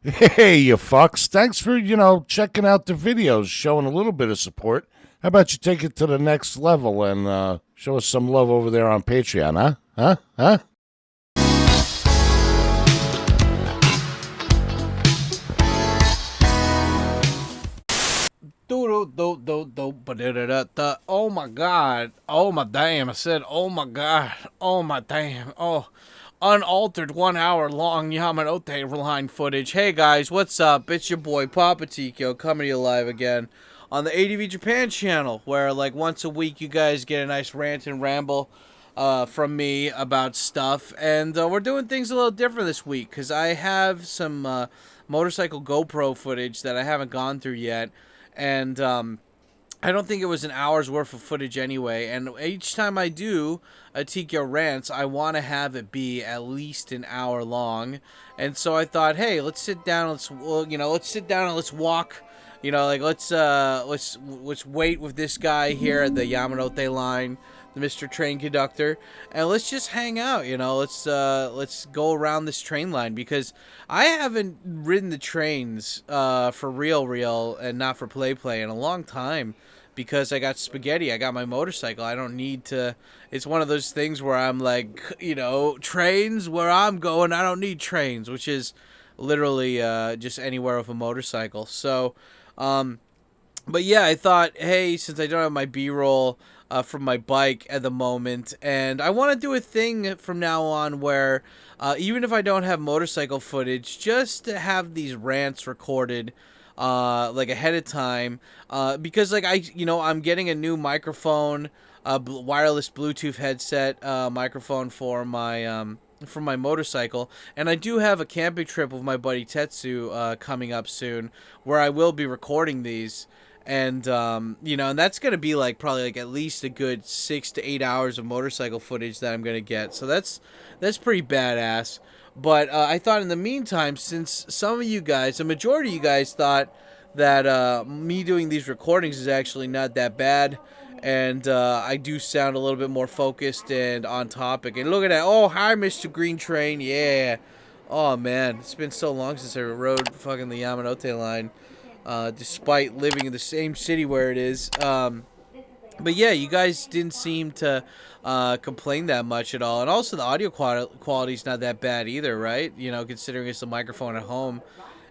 Hey, you fucks. Thanks for, checking out the videos, showing a little bit of support. How about you take it to the next level and show us some love over there on Patreon, huh? Huh? Huh? Oh my god. Oh my damn. I said, oh my god. Oh my damn. Oh. Unaltered 1 hour long Yamanote line footage. Hey guys, what's up? It's your boy Papa Tikyo coming to you live again on the ADVJapan channel, where like once a week you guys get a nice rant and ramble from me about stuff. And we're doing things a little different this week because I have some motorcycle GoPro footage that I haven't gone through yet. And I don't think it was an hour's worth of footage anyway. And each time I do a Tkyorants rants, I want to have it be at least an hour long. And so I thought, hey, let's sit down. Let's sit down and let's walk. Let's wait with this guy here at the Yamanote line, the Mr. Train Conductor, and let's just hang out. Let's go around this train line because I haven't ridden the trains for real, and not for play in a long time because I got spaghetti. I got my motorcycle. I don't need to. It's one of those things where I'm like, trains where I'm going. I don't need trains, which is literally just anywhere with a motorcycle. So, but yeah, I thought, hey, since I don't have my B-roll from my bike at the moment, and I want to do a thing from now on where even if I don't have motorcycle footage, just to have these rants recorded like ahead of time, because like I'm getting a new microphone, wireless Bluetooth headset microphone for my motorcycle, and I do have a camping trip with my buddy Tetsu coming up soon, where I will be recording these, and and that's gonna be like probably like at least a good 6 to 8 hours of motorcycle footage that I'm gonna get. So that's pretty badass. But I thought in the meantime, since some of you guys, the majority of you guys thought that me doing these recordings is actually not that bad, and I do sound a little bit more focused and on topic. And look at that! Oh, hi, Mr. Green Train. Yeah. Oh man, it's been so long since I rode fucking the Yamanote line, despite living in the same city where it is. But yeah, you guys didn't seem to complain that much at all, and also the audio quality's not that bad either, right? Considering it's a microphone at home.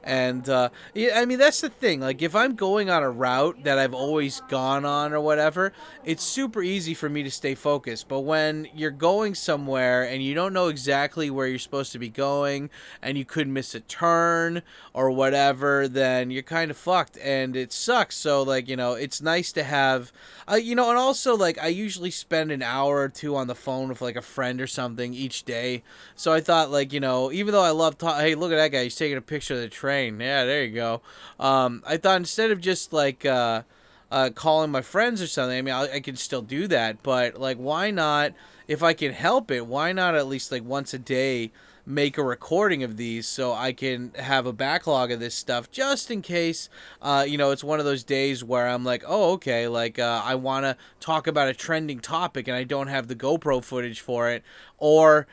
And yeah, I mean that's the thing. Like if I'm going on a route that I've always gone on or whatever, it's super easy for me to stay focused. But when you're going somewhere and you don't know exactly where you're supposed to be going, and you could miss a turn or whatever, then you're kind of fucked, and it sucks. So like it's nice to have, and also like I usually spend an hour or two on the phone with like a friend or something each day. So I thought like even though I love hey, look at that guy, he's taking a picture of the train. Yeah, there you go. I thought instead of just like calling my friends or something, I mean, I can still do that, but like, why not, if I can help it, why not at least like once a day make a recording of these so I can have a backlog of this stuff just in case, it's one of those days where I'm like, oh, okay, like I want to talk about a trending topic and I don't have the GoPro footage for it, or,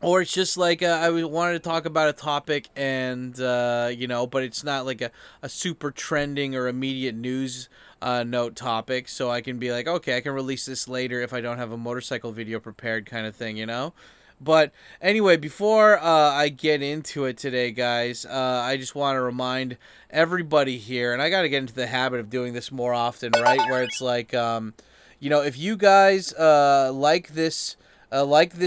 or it's just like I wanted to talk about a topic and, but it's not like a super trending or immediate news note topic. So I can be like, okay, I can release this later if I don't have a motorcycle video prepared kind of thing. But anyway, before I get into it today, guys, I just want to remind everybody here, and I got to get into the habit of doing this more often, right? Where it's like, if you guys like this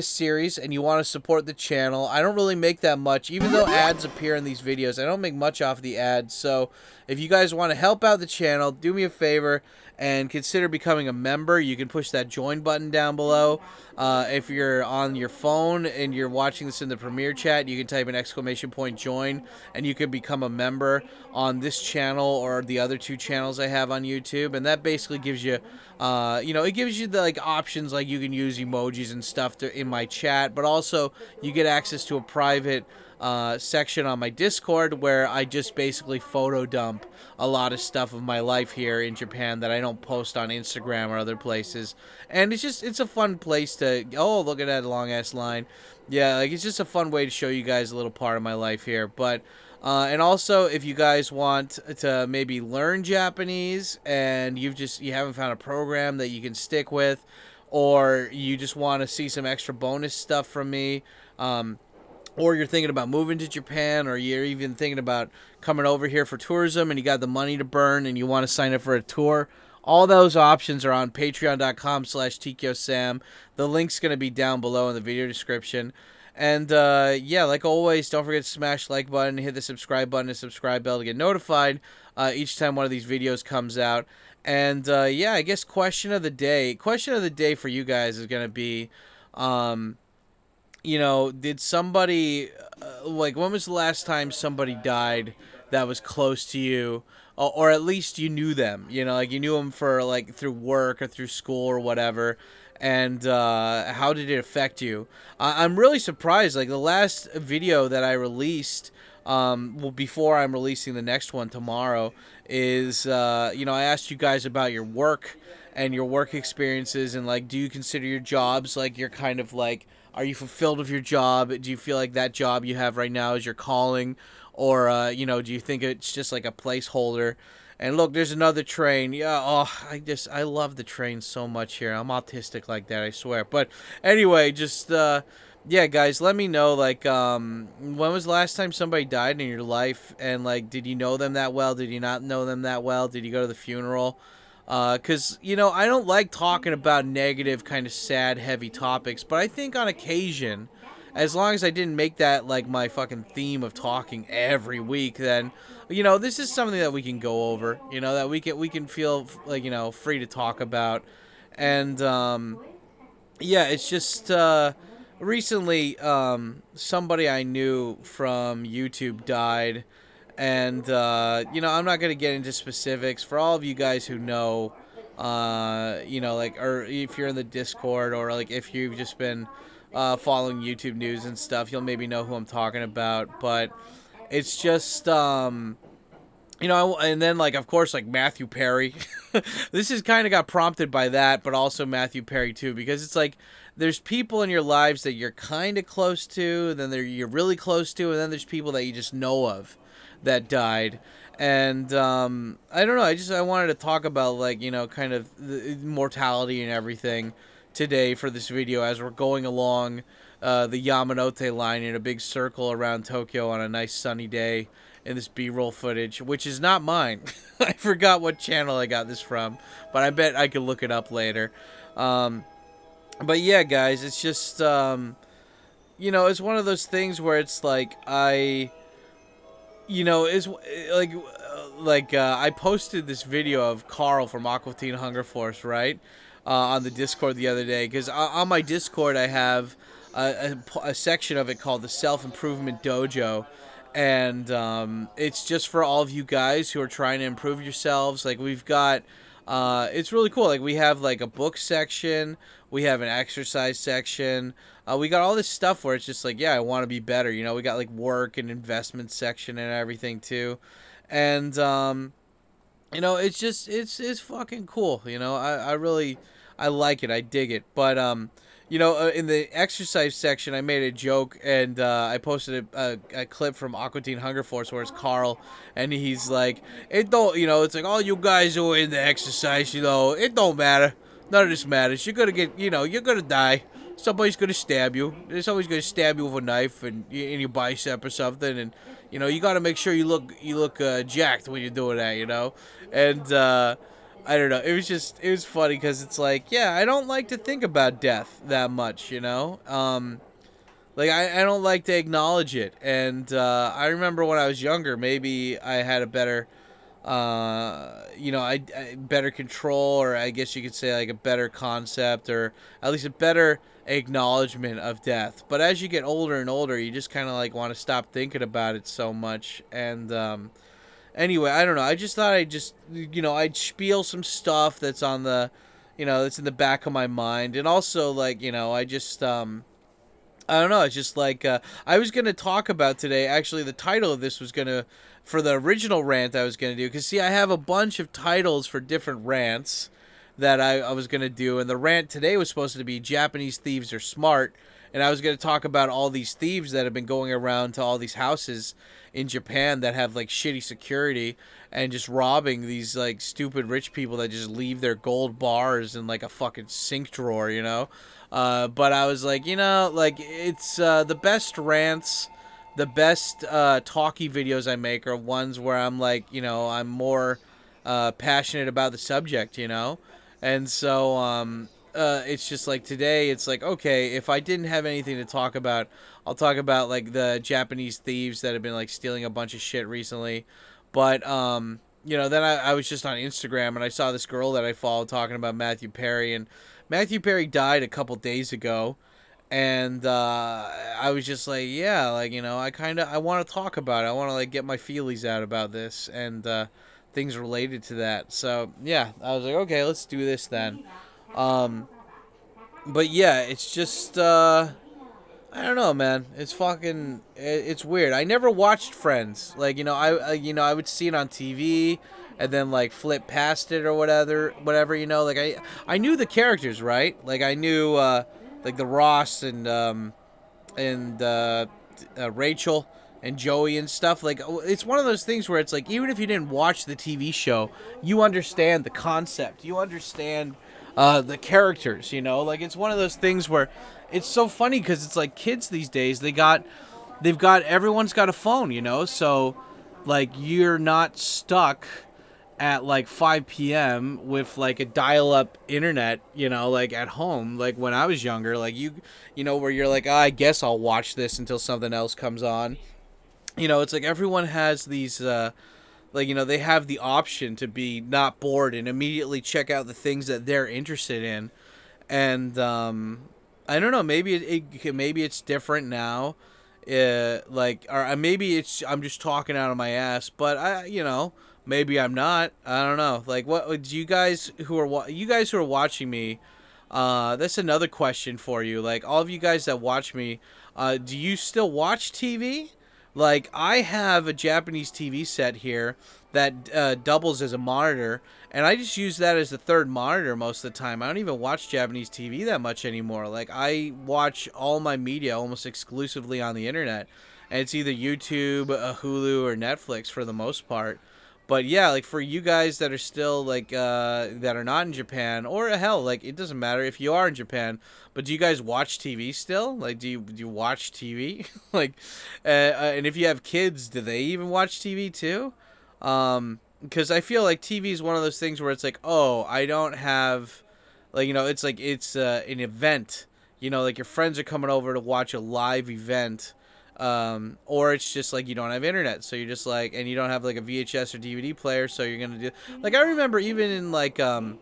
series and you want to support the channel, I don't really make that much, even though ads appear in these videos. I don't make much off the ads. So if you guys want to help out the channel, do me a favor and consider becoming a member. You can push that join button down below. If you're on your phone and you're watching this in the Premiere chat, you can type an exclamation point join, and you can become a member on this channel or the other two channels I have on YouTube. And that basically gives you, it gives you the like options, like you can use emojis and stuff in my chat, but also you get access to a private section on my Discord where I just basically photo dump a lot of stuff of my life here in Japan that I don't post on Instagram or other places. And it's a fun place to, oh, look at that long ass line. Yeah, like it's just a fun way to show you guys a little part of my life here. But and also, if you guys want to maybe learn Japanese and you haven't found a program that you can stick with, or you just want to see some extra bonus stuff from me, or you're thinking about moving to Japan, or you're even thinking about coming over here for tourism and you got the money to burn and you want to sign up for a tour, all those options are on patreon.com/TKYOSAM. The link's going to be down below in the video description. And, yeah, like always, don't forget to smash the like button, hit the subscribe button and subscribe bell to get notified each time one of these videos comes out. And, yeah, I guess question of the day for you guys is going to be, you know, did somebody, like, when was the last time somebody died that was close to you, or at least you knew them, you know, like you knew them for, like, through work or through school or whatever, and how did it affect you? I'm really surprised, like, the last video that I released, well, before I'm releasing the next one tomorrow, is, you know, I asked you guys about your work and your work experiences, and, like, do you consider your jobs, like, you're kind of, like, are you fulfilled with your job? Do you feel like that job you have right now is your calling? Or, you know, do you think it's just like a placeholder? And look, there's another train. Yeah, oh, I love the train so much here. I'm autistic like that, I swear. But anyway, just, yeah, guys, let me know, like, when was the last time somebody died in your life? And, like, did you know them that well? Did you not know them that well? Did you go to the funeral? Because, you know, I don't like talking about negative, kind of sad, heavy topics, but I think on occasion, as long as I didn't make that, like, my fucking theme of talking every week, then, you know, this is something that we can go over, you know, that we can feel, like, you know, free to talk about. And, yeah, it's just, recently, somebody I knew from YouTube died. And, you know, I'm not going to get into specifics. For all of you guys who know, you know, like, or if you're in the Discord, or, like, if you've just been following YouTube news and stuff, you'll maybe know who I'm talking about. But it's just, you know, and then, like, of course, like, Matthew Perry. This is kind of got prompted by that, but also Matthew Perry, too, because it's like, there's people in your lives that you're kind of close to, then you're really close to, and then there's people that you just know of that died. And I don't know, I wanted to talk about, like, you know, kind of the mortality and everything today for this video as we're going along the Yamanote line in a big circle around Tokyo on a nice sunny day in this B-roll footage, which is not mine. I forgot what channel I got this from, but I bet I could look it up later. But yeah, guys, it's just, you know, it's one of those things where it's like, you know, it's like I posted this video of Carl from Aqua Teen Hunger Force, right, on the Discord the other day, because on my Discord I have a section of it called the Self-Improvement Dojo, and it's just for all of you guys who are trying to improve yourselves. Like, we've got, it's really cool. Like, we have, like, a book section, we have an exercise section, we got all this stuff where it's just like, yeah, I want to be better, you know. We got, like, work and investment section and everything too, and you know, it's just, it's fucking cool, you know. I really, I like it, I dig it. But you know, in the exercise section, I made a joke, and I posted a clip from Aqua Teen Hunger Force where it's Carl, and he's like, it don't, you know, it's like, all you guys who are in the exercise, you know, it don't matter. None of this matters. You're gonna get, you know, you're gonna die. Somebody's gonna stab you. Somebody's gonna stab you with a knife and in your bicep or something, and you know, you gotta make sure you look jacked when you're doing that, you know. And I don't know. It was funny because it's like, yeah, I don't like to think about death that much, you know. Like, I don't like to acknowledge it. And I remember when I was younger, maybe I had a better, you know, I better control, or I guess you could say, like, a better concept, or at least a better acknowledgement of death. But as you get older and older, you just kind of, like, want to stop thinking about it so much. And anyway, I don't know. I just thought you know, I'd spiel some stuff that's on the, you know, that's in the back of my mind. And also, like, you know, I just, I don't know. It's just like I was gonna talk about today. Actually, the title of this was gonna for the original rant I was gonna do. Cause see, I have a bunch of titles for different rants that I was gonna do, and the rant today was supposed to be Japanese thieves are smart, and I was gonna talk about all these thieves that have been going around to all these houses in Japan that have like shitty security and just robbing these like stupid rich people that just leave their gold bars in like a fucking sink drawer, you know. But I was like, like it's the best rants, the best talky videos I make are ones where I'm like, I'm more passionate about the subject, and so it's just like today, it's like, okay, if I didn't have anything to talk about, I'll talk about like the Japanese thieves that have been like stealing a bunch of shit recently. But then I was just on Instagram and I saw this girl that I follow talking about Matthew Perry, and Matthew Perry died a couple days ago, and I was just like, yeah, like I want to talk about it. I want to like get my feelies out about this and things related to that. So yeah, I was like, okay, let's do this then. But yeah, it's just I don't know, man. It's fucking it's weird. I never watched Friends. Like, I would see it on TV and then like flip past it or whatever, like I knew the characters, right? Like I knew like the Ross and Rachel and Joey and stuff. Like it's one of those things where it's like even if you didn't watch the TV show, you understand the concept. You understand the characters. Like it's one of those things where it's so funny because it's like kids these days they've got everyone's got a phone. So like you're not stuck at like 5 p.m. with like a dial-up internet, like at home, like when I was younger, like where you're like, I guess I'll watch this until something else comes on. It's like everyone has these, they have the option to be not bored and immediately check out the things that they're interested in. And I don't know, maybe it's different now. Or maybe I'm just talking out of my ass, but maybe I'm not. I don't know. Like, what do you guys who are watching me? That's another question for you. Like, all of you guys that watch me, do you still watch TV? Like, I have a Japanese TV set here that doubles as a monitor, and I just use that as the third monitor most of the time. I don't even watch Japanese TV that much anymore. Like, I watch all my media almost exclusively on the internet, and it's either YouTube, Hulu, or Netflix for the most part. But yeah, like for you guys that are still like that are not in Japan, or hell, like it doesn't matter if you are in Japan, but do you guys watch TV still? Like, do you watch TV? Like, and if you have kids, do they even watch TV too? Because I feel like TV is one of those things where it's like, oh, I don't have, like, it's like it's an event. Like your friends are coming over to watch a live event. Or it's just like you don't have internet, so you're just like, and you don't have like a VHS or DVD player, so you're gonna do like I remember even in well,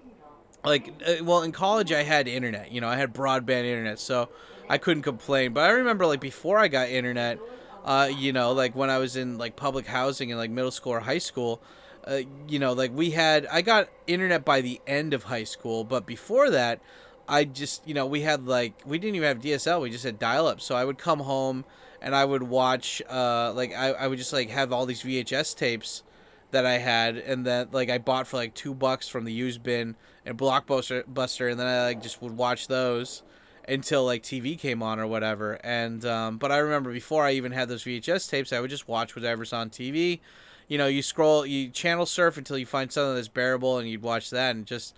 in college I had internet, I had broadband internet, so I couldn't complain. But I remember like before I got internet, like when I was in like public housing in like middle school or high school, like I got internet by the end of high school, but before that, I just we didn't even have DSL, we just had dial up, so I would come home and I would watch, I would just like have all these VHS tapes that I had, and that like I bought for like $2 from the used bin and Blockbuster, and then I like just would watch those until like TV came on or whatever. And but I remember before I even had those VHS tapes, I would just watch whatever's on TV. You channel surf until you find something that's bearable, and you'd watch that, and just.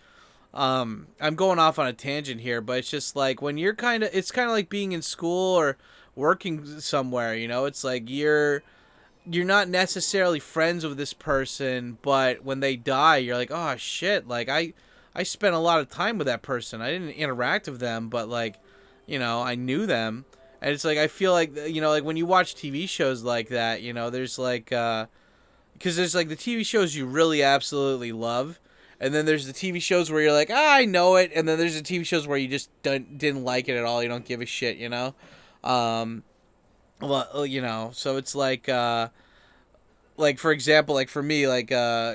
I'm going off on a tangent here, but it's just like when it's kind of like being in school or working somewhere, it's like you're not necessarily friends with this person, but when they die, you're like, oh shit, like I spent a lot of time with that person. I didn't interact with them, but like, I knew them. And it's like I feel like like when you watch TV shows like that, there's like because there's like the TV shows you really absolutely love, and then there's the TV shows where you're like, I know it, and then there's the TV shows where you just didn't like it at all. You don't give a shit, Well, so it's like for example, like for me, like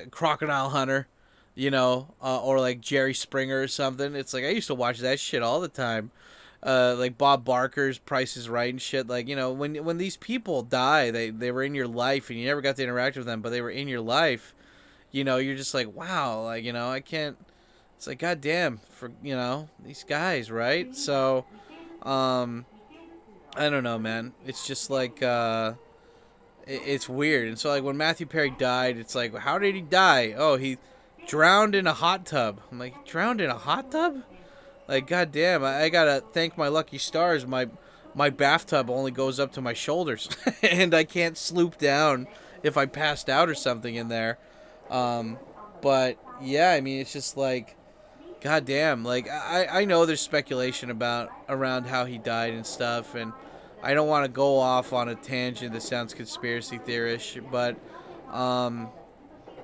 Crocodile Hunter, or like Jerry Springer or something. It's like I used to watch that shit all the time, like Bob Barker's Price is Right and shit. Like, you know, when these people die, they were in your life and you never got to interact with them, but they were in your life. You know, you're just like, wow, like, you know, I can't. It's like, goddamn, for, you know, these guys, right? So, I don't know, man. It's just like, it's weird. And so, like, when Matthew Perry died, it's like, how did he die? Oh, he drowned in a hot tub. I'm like, drowned in a hot tub? Like, goddamn, I gotta thank my lucky stars. My bathtub only goes up to my shoulders, and I can't sloop down if I passed out or something in there. But yeah, I mean, it's just like, goddamn. Like, I know there's speculation about around how he died and stuff, and I don't want to go off on a tangent that sounds conspiracy theorish, but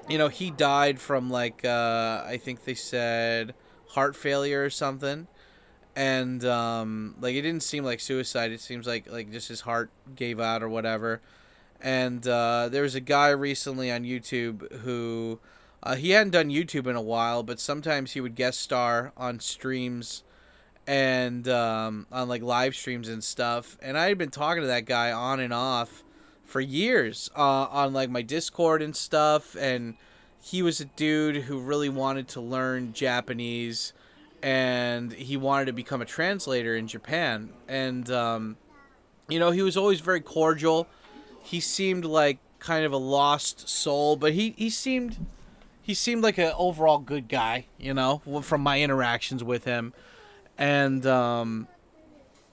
you know, he died from like I think they said heart failure or something, and like it didn't seem like suicide. It seems like just his heart gave out or whatever. And there was a guy recently on YouTube who he hadn't done YouTube in a while, but sometimes he would guest star on streams and on like live streams and stuff. And I had been talking to that guy on and off for years on like my Discord and stuff. And he was a dude who really wanted to learn Japanese, and he wanted to become a translator in Japan. And you know, he was always very cordial. He seemed like kind of a lost soul, but he seemed like an overall good guy, you know, from my interactions with him. And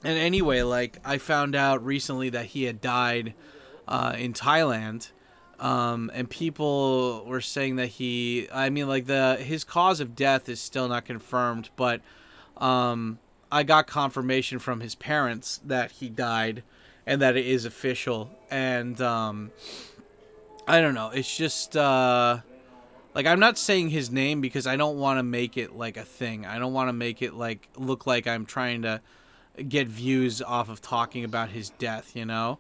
anyway, like, I found out recently that he had died in Thailand. And people were saying that I mean, like, his cause of death is still not confirmed, but I got confirmation from his parents that he died and that it is official. And I don't know, it's just like, I'm not saying his name because I don't want to make it like a thing. I don't want to make it like look like I'm trying to get views off of talking about his death, you know.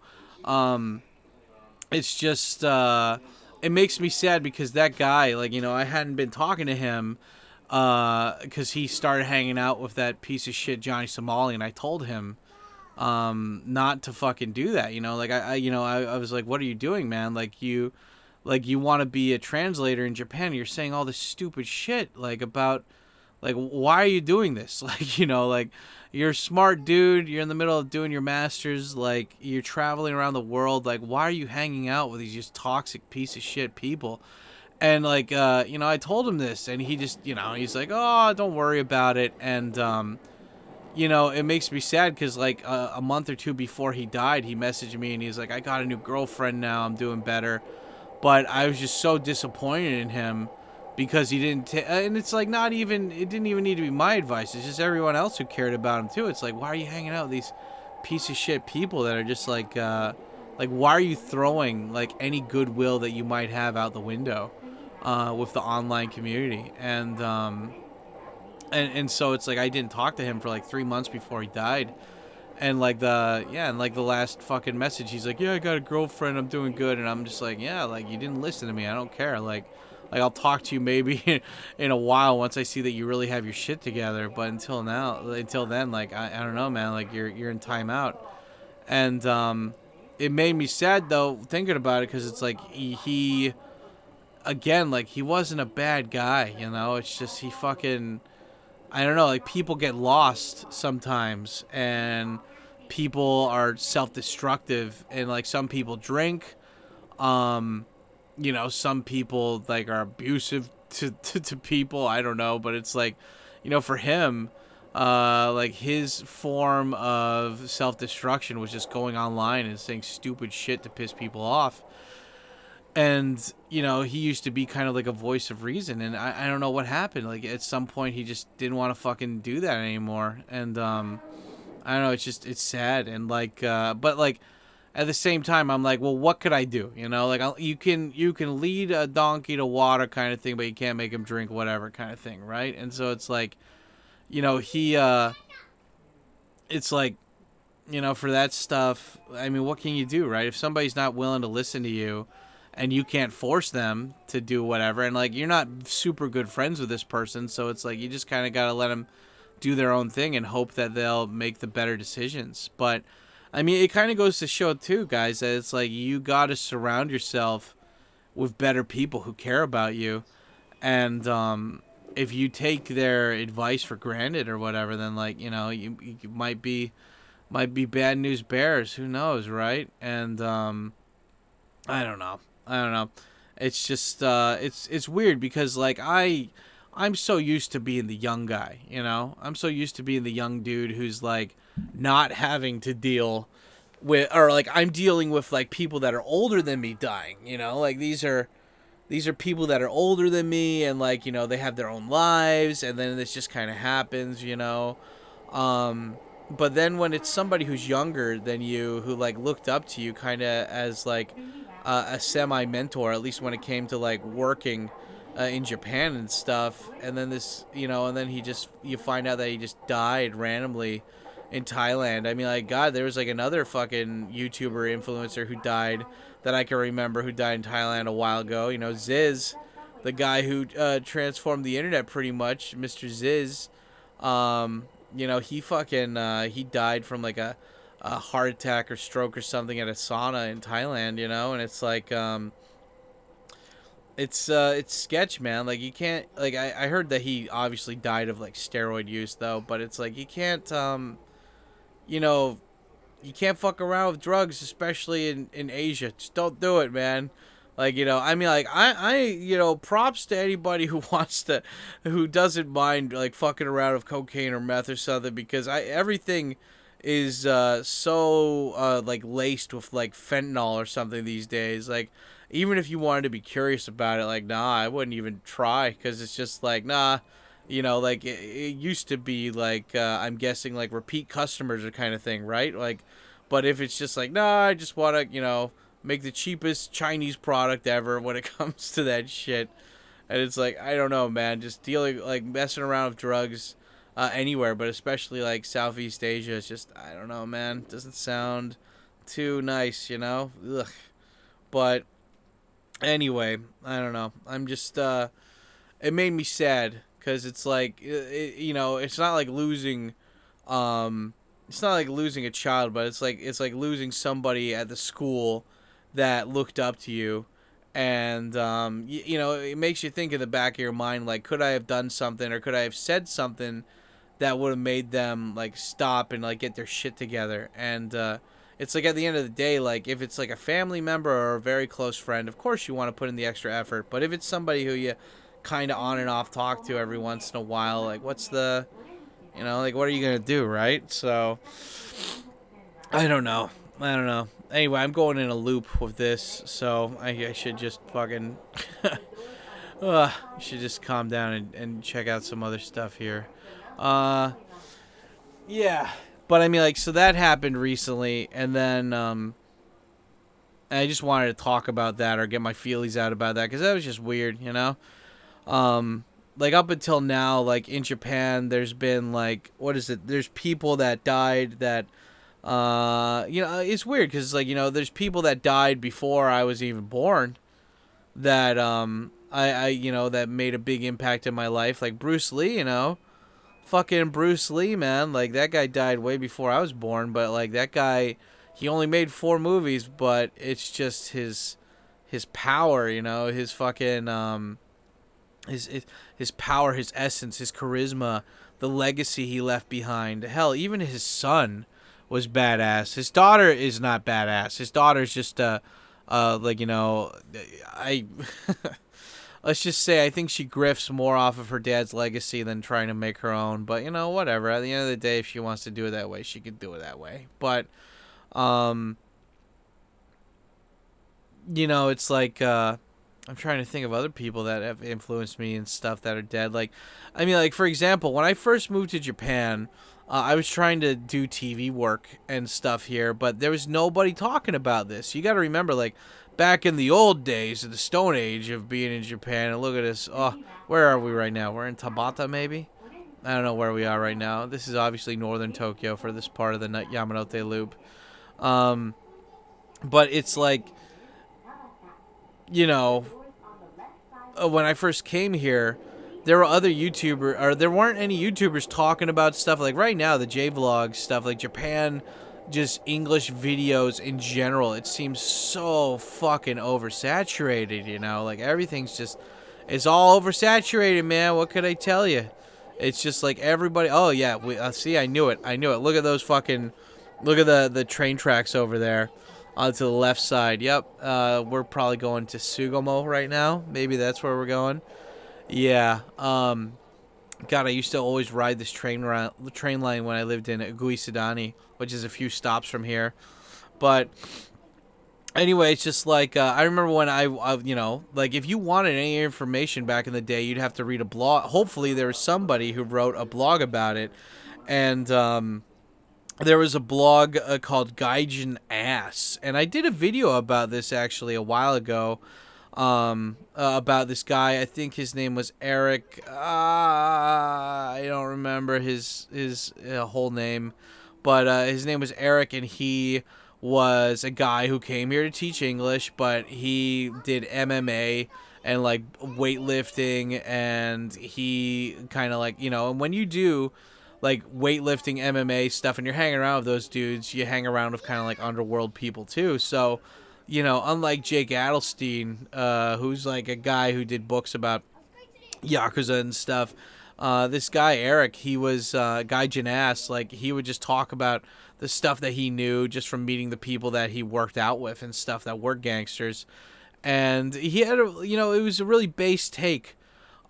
It's just it makes me sad because that guy, like, you know, I hadn't been talking to him because he started hanging out with that piece of shit Johnny Somali, and I told him not to fucking do that, you know. Like, I was like, what are you doing, man? Like, you want to be a translator in Japan, you're saying all this stupid shit, like, about, like, why are you doing this? Like, you know, like, you're a smart dude, you're in the middle of doing your master's, like, you're traveling around the world, like, why are you hanging out with these just toxic piece of shit people? And, like, you know, I told him this, and he just, you know, he's like, oh, don't worry about it. And you know, it makes me sad because, like, a month or two before he died, he messaged me and he's like, I got a new girlfriend now, I'm doing better. But I was just so disappointed in him because he didn't and it's like, not even, it didn't even need to be my advice, it's just everyone else who cared about him too. It's like, why are you hanging out with these piece of shit people that are just like why are you throwing like any goodwill that you might have out the window with the online community? And so it's like, I didn't talk to him for like 3 months before he died. And like the last fucking message, he's like, yeah, I got a girlfriend, I'm doing good. And I'm just like, yeah, like, you didn't listen to me, I don't care. Like I'll talk to you maybe in a while once I see that you really have your shit together. But until then, like, I don't know, man, like, you're in timeout. And it made me sad though thinking about it, because it's like he again, like, he wasn't a bad guy, you know. It's just he fucking, I don't know, like, people get lost sometimes, and people are self-destructive, and, like, some people drink, you know, some people, like, are abusive to people, I don't know, but it's like, you know, for him, like, his form of self-destruction was just going online and saying stupid shit to piss people off. And, you know, he used to be kind of like a voice of reason, and I don't know what happened. Like, at some point, he just didn't want to fucking do that anymore. And, I don't know, it's sad. And, like, but, like, at the same time, I'm like, well, what could I do? You know, like, you can lead a donkey to water kind of thing, but you can't make him drink whatever kind of thing, right? And so it's like, you know, it's like, you know, for that stuff, I mean, what can you do, right? If somebody's not willing to listen to you, and you can't force them to do whatever, and, like, you're not super good friends with this person, so it's like, you just kind of got to let them do their own thing and hope that they'll make the better decisions. But I mean, it kind of goes to show too, guys, that it's like you got to surround yourself with better people who care about you. And if you take their advice for granted or whatever, then like, you know, you might be bad news bears. Who knows, right? And I don't know. It's just it's weird because like I'm so used to being the young guy, you know? I'm so used to being the young dude who's like not having to deal with, or like I'm dealing with like people that are older than me dying, you know? Like these are people that are older than me, and like, you know, they have their own lives, and then this just kind of happens, you know? But then when it's somebody who's younger than you, who like looked up to you kind of as like a semi mentor, at least when it came to like working in Japan and stuff, and then this, you know, and then you find out that he just died randomly in Thailand. I mean, like, God, there was like another fucking YouTuber influencer who died that I can remember, who died in Thailand a while ago. You know, Ziz, the guy who transformed the internet pretty much, Mr. Ziz. You know, he fucking he died from like a heart attack or stroke or something at a sauna in Thailand. You know, and it's like it's sketch, man. Like, you can't, like, I heard that he obviously died of like steroid use though, but it's like you can't you know, you can't fuck around with drugs, especially in Asia. Just don't do it, man. Like, you know, I mean, like, you know, props to anybody who who doesn't mind, like, fucking around with cocaine or meth or something, because everything is, so, like, laced with, like, fentanyl or something these days. Like, even if you wanted to be curious about it, like, nah, I wouldn't even try, because it's just, like, nah, you know, like, it used to be, like, I'm guessing, like, repeat customers or kind of thing, right? Like, but if it's just like, nah, I just want to, you know, make the cheapest Chinese product ever when it comes to that shit. And it's like, I don't know, man, just dealing, like, messing around with drugs anywhere, but especially, like, Southeast Asia, it's just, I don't know, man, doesn't sound too nice, you know? Ugh. But anyway, I don't know. I'm just, it made me sad, because it's like, you know, it's not like losing, it's not like losing a child, but it's like losing somebody at the school that looked up to you, and you know, it makes you think in the back of your mind, like, could I have done something, or could I have said something that would have made them like stop and like get their shit together. And it's like, at the end of the day, like, if it's like a family member or a very close friend, of course you want to put in the extra effort. But if it's somebody who you kind of on and off talk to every once in a while, like, what's the, you know, like, what are you gonna do, right? So I don't know. Anyway, I'm going in a loop with this, so I should just fucking should just calm down and check out some other stuff here. Yeah, but I mean, like, so that happened recently, and then I just wanted to talk about that, or get my feelies out about that, because that was just weird, you know. Like, up until now, like, in Japan, there's been, like, what is it? There's people that died that, you know, it's weird, because, like, you know, there's people that died before I was even born that, I you know, that made a big impact in my life. Like, Bruce Lee, you know, fucking Bruce Lee, man. Like, that guy died way before I was born, but, like, that guy, he only made 4 movies, but it's just his power, you know, his fucking, his power, his essence, his charisma, the legacy he left behind. Hell, even his son was badass. His daughter is not badass. His daughter's just like, you know, I let's just say I think she grifts more off of her dad's legacy than trying to make her own. But, you know, whatever. At the end of the day, if she wants to do it that way, she could do it that way. But you know, it's like, I'm trying to think of other people that have influenced me and stuff that are dead. Like, I mean, like, for example, when I first moved to Japan, I was trying to do TV work and stuff here, but there was nobody talking about this. You got to remember, like, back in the old days, of the Stone Age of being in Japan, and look at this. Oh, where are we right now? We're in Tabata, maybe? I don't know where we are right now. This is obviously northern Tokyo for this part of the Yamanote Loop. But it's like, you know, when I first came here, there were other YouTubers, or there weren't any YouTubers talking about stuff like right now, the J-Vlog stuff, like Japan, just English videos in general. It seems so fucking oversaturated, you know? Like, everything's just, it's all oversaturated, man. What could I tell you? It's just like everybody, oh yeah, see, I knew it. Look at those fucking, look at the train tracks over there. To the left side. Yep, we're probably going to Sugamo right now. Maybe that's where we're going. Yeah. God, I used to always ride this train line when I lived in Uguisadani, which is a few stops from here. But anyway, it's just like I remember when I you know, like if you wanted any information back in the day, you'd have to read a blog. Hopefully, there was somebody who wrote a blog about it, and there was a blog called Gaijin Ass, and I did a video about this actually a while ago. About this guy. I think his name was Eric. I don't remember his whole name, but his name was Eric, and he was a guy who came here to teach English, but he did MMA and like weightlifting, and he kind of like, you know, and when you do like weightlifting, MMA stuff, and you're hanging around with those dudes, you hang around with kind of like underworld people too. So, you know, unlike Jake Adelstein, who's like a guy who did books about Yakuza and stuff, this guy, Eric, he was Guy Janas. Like, he would just talk about the stuff that he knew just from meeting the people that he worked out with and stuff that were gangsters. And he had, you know, it was a really base take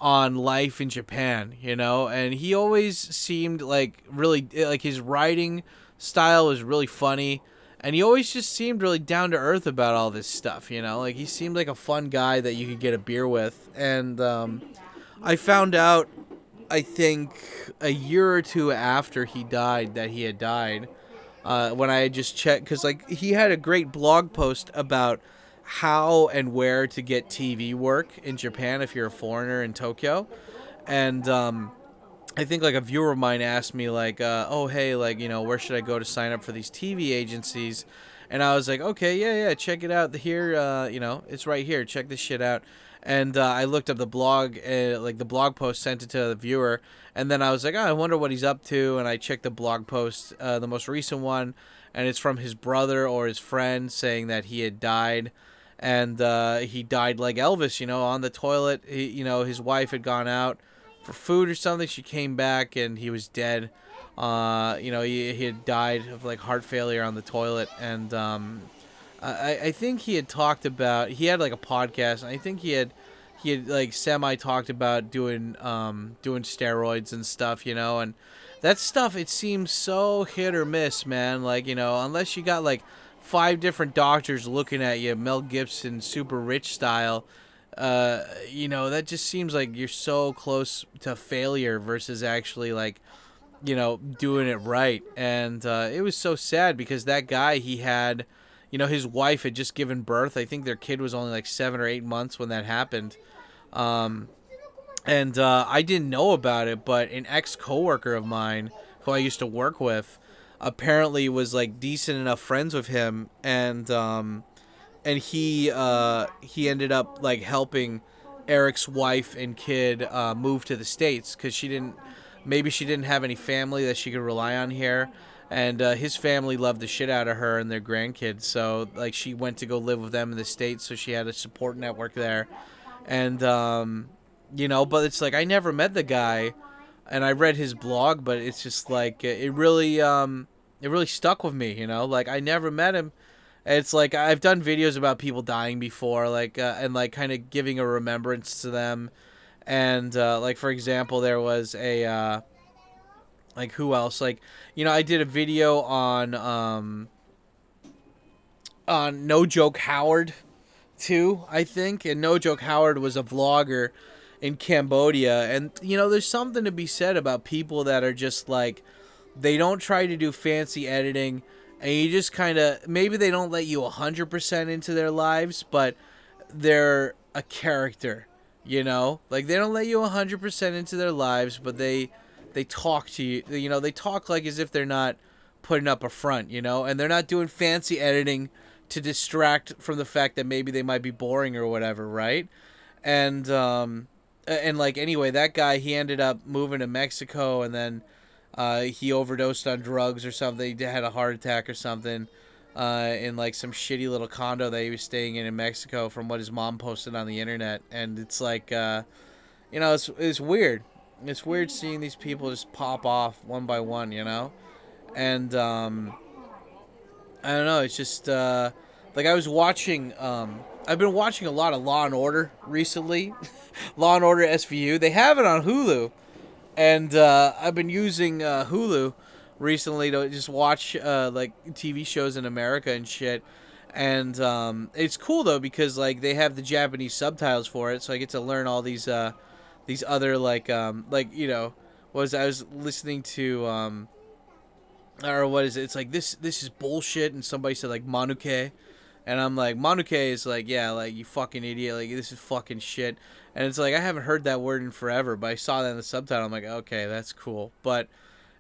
on life in Japan, you know, and he always seemed like really, like his writing style was really funny. And he always just seemed really down to earth about all this stuff, you know? Like, he seemed like a fun guy that you could get a beer with. And I found out, I think, a year or two after he died, that he had died, when I had just checked. Because, like, he had a great blog post about how and where to get TV work in Japan if you're a foreigner in Tokyo. And I think like a viewer of mine asked me like, oh, hey, like, you know, where should I go to sign up for these TV agencies? And I was like, okay, yeah, check it out here. You know, it's right here. Check this shit out. And I looked up the blog, like the blog post, sent it to the viewer. And then I was like, oh, I wonder what he's up to. And I checked the blog post, the most recent one, and it's from his brother or his friend saying that he had died. And he died like Elvis, you know, on the toilet. You know, his wife had gone out for food or something. She came back and he was dead. You know, he had died of like heart failure on the toilet. And I think he had talked about, he had like a podcast, and I think he had like semi talked about doing steroids and stuff, you know, and that stuff, it seems so hit or miss, man. Like, you know, unless you got like 5 different doctors looking at you, Mel Gibson super rich style, you know, that just seems like you're so close to failure versus actually like, you know, doing it right. And it was so sad because that guy, he had, you know, his wife had just given birth. I think their kid was only like 7 or 8 months when that happened. And I didn't know about it, but an ex-coworker of mine who I used to work with apparently was like decent enough friends with him, and he ended up like helping Eric's wife and kid move to the States because she didn't have any family that she could rely on here, and his family loved the shit out of her and their grandkids, so like she went to go live with them in the States, so she had a support network there. And you know, but it's like I never met the guy, and I read his blog, but it's just like it really stuck with me, you know. Like, I never met him. It's like I've done videos about people dying before, like and like kind of giving a remembrance to them. And like, for example, there was a like, who else? Like, you know, I did a video on No Joke Howard too, I think. And No Joke Howard was a vlogger in Cambodia, and you know, there's something to be said about people that are just like, they don't try to do fancy editing, and you just kind of, maybe they don't let you 100% into their lives, but they're a character, you know? Like, they don't let you 100% into their lives, but they talk to you, you know, they talk like as if they're not putting up a front, you know? And they're not doing fancy editing to distract from the fact that maybe they might be boring or whatever, right? And and like anyway, that guy, he ended up moving to Mexico, and then he overdosed on drugs or something. He had a heart attack or something in like some shitty little condo that he was staying in Mexico, from what his mom posted on the internet. And it's like, it's weird. It's weird seeing these people just pop off one by one, And I don't know. It's just like I was watching. I've been watching a lot of Law and Order recently. Law and Order SVU. They have it on Hulu, and I've been using Hulu recently to just watch like TV shows in America and shit. And it's cool though, because like they have the Japanese subtitles for it, so I get to learn all these other I was listening to or what is it? It's like this is bullshit, and somebody said like manuke, and I'm like, manuke is like, yeah, like you fucking idiot, like this is fucking shit. And it's like I haven't heard that word in forever, but I saw that in the subtitle. I'm like, okay, that's cool. But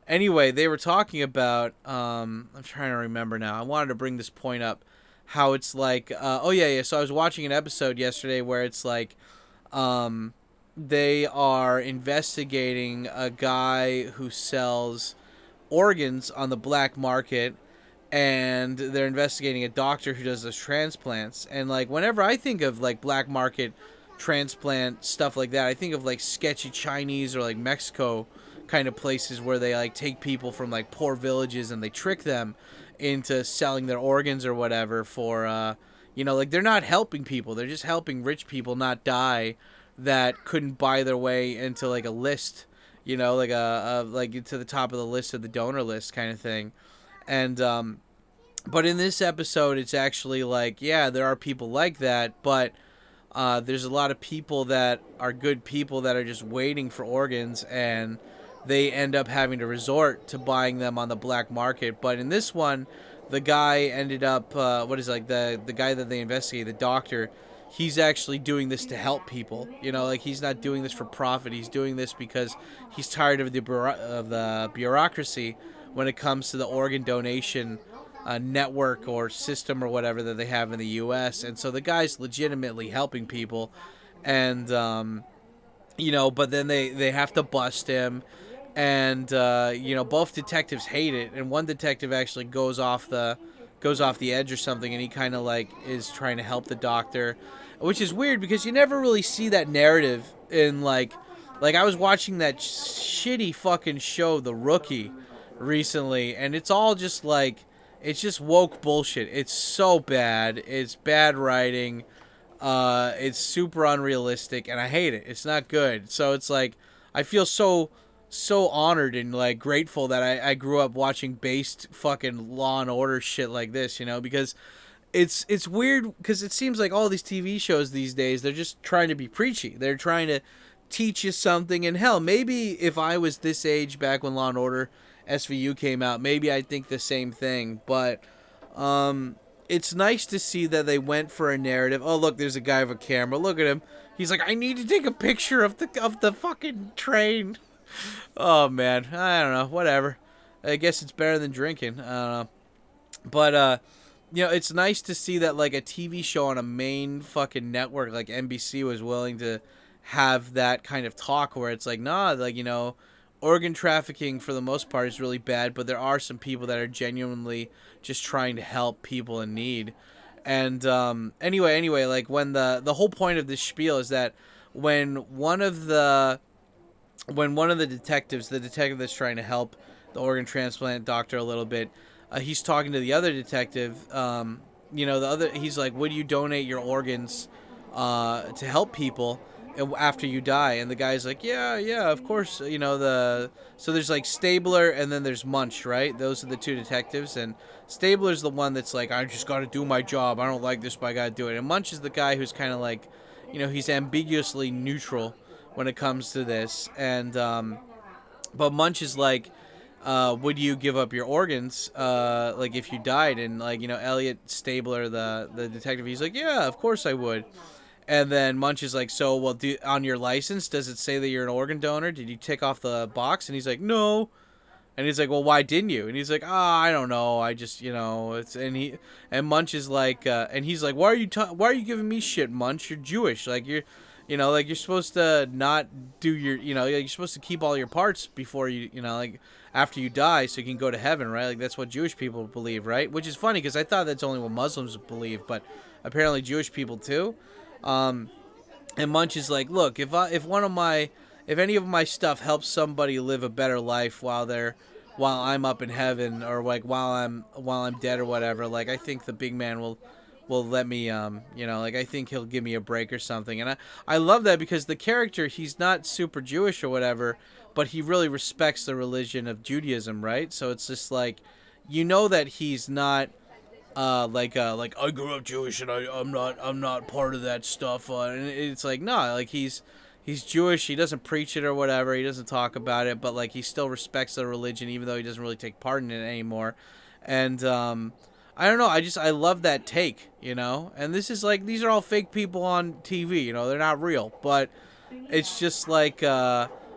anyway, they were talking about I'm trying to remember now. I wanted to bring this point up, how it's like so I was watching an episode yesterday where it's like they are investigating a guy who sells organs on the black market, and they're investigating a doctor who does those transplants. And like whenever I think of like black market transplant stuff like that, I think of like sketchy Chinese or like Mexico kind of places where they like take people from like poor villages and they trick them into selling their organs or whatever for like they're not helping people, they're just helping rich people not die that couldn't buy their way into like a list, like like to the top of the list of the donor list kind of thing. And but in this episode, it's actually like, yeah, there are people like that, but there's a lot of people that are good people that are just waiting for organs, and they end up having to resort to buying them on the black market. But in this one, the guy ended up the guy that they investigate, the doctor, he's actually doing this to help people. Like he's not doing this for profit. He's doing this because he's tired of the bureaucracy when it comes to the organ donation network or system or whatever that they have in the U.S. And so the guy's legitimately helping people, and but then they have to bust him, and both detectives hate it, and one detective actually goes off the edge or something, and he kind of like is trying to help the doctor, which is weird because you never really see that narrative in like I was watching that shitty fucking show The Rookie recently, and it's all just like, it's just woke bullshit. It's so bad. It's bad writing. It's super unrealistic, and I hate it. It's not good. So it's like I feel so honored and like grateful that I grew up watching based fucking Law and Order shit like this, because it's weird, because it seems like all these TV shows these days, they're just trying to be preachy. They're trying to teach you something. And hell, maybe if I was this age back when Law and Order SVU came out, maybe I'd think the same thing. But it's nice to see that they went for a narrative. Oh, look, there's a guy with a camera. Look at him. He's like, I need to take a picture of the fucking train. Oh man, I don't know. Whatever. I guess it's better than drinking. I don't know. But it's nice to see that like a TV show on a main fucking network like NBC was willing to have that kind of talk, where it's like, nah, like, organ trafficking for the most part is really bad, but there are some people that are genuinely just trying to help people in need. And anyway, like when the whole point of this spiel is that when one of the detectives, the detective that's trying to help the organ transplant doctor a little bit, he's talking to the other detective. He's like, would you donate your organs to help people after you die? And the guy's like, yeah, of course. So there's like Stabler, and then there's Munch, right? Those are the two detectives, and Stabler's the one that's like, I just got to do my job. I don't like this, but I got to do it. And Munch is the guy who's kind of like, he's ambiguously neutral when it comes to this. And but Munch is like, would you give up your organs like if you died? And like, Elliot Stabler, the detective, he's like, yeah, of course I would. And then Munch is like, so, well, on your license, does it say that you're an organ donor? Did you tick off the box? And he's like, no. And he's like, well, why didn't you? And he's like, I don't know. I just, and Munch is like, and he's like, why are you giving me shit, Munch? You're Jewish. Like, You know, like you're supposed to not do your, you know, you're supposed to keep all your parts before you know, like after you die, so you can go to heaven, right? Like that's what Jewish people believe, right? Which is funny because I thought that's only what Muslims believe, but apparently Jewish people too. Um, and Munch is like, look, if any of my stuff helps somebody live a better life while I'm up in heaven, or like while I'm dead or whatever, like I think the big man will let me, you know, like I think he'll give me a break or something. And I love that because the character, he's not super Jewish or whatever, but he really respects the religion of Judaism, right? So it's just like, you know, that he's not like I grew up Jewish and I'm not part of that stuff, and it's like, no, like he's Jewish, he doesn't preach it or whatever, he doesn't talk about it, but like he still respects the religion even though he doesn't really take part in it anymore. And I don't know, I love that take, you know. And this is like, these are all fake people on TV, you know, they're not real, but it's just like